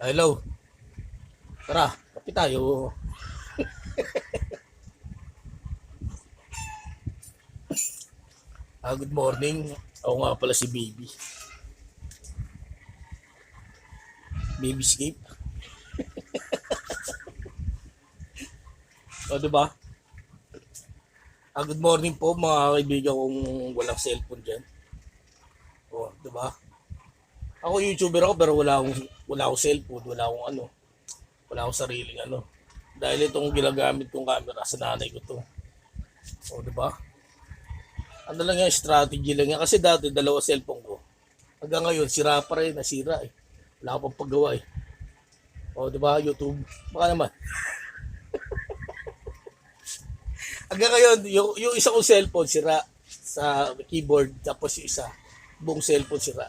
Hello. Tara, kape tayo. Good morning. Ako nga pala si Baby. Baby Escape. O, diba? Good morning po mga kaibigan kong walang cellphone dyan. O, diba? Ako YouTuber ako pero wala akong cellphone, wala akong sariling ano. Dahil itong ginagamit kong camera sa nanay ko to. O, diba? Ano lang yan, strategy lang yan. Kasi dati, dalawa cellphone ko. Hanggang ngayon, sira pa rin, nasira eh. Wala akong paggawa eh. O, diba, YouTube? Baka naman. Hanggang ngayon, yung isa kong cellphone, sira sa keyboard. Tapos yung isa, buong cellphone sira.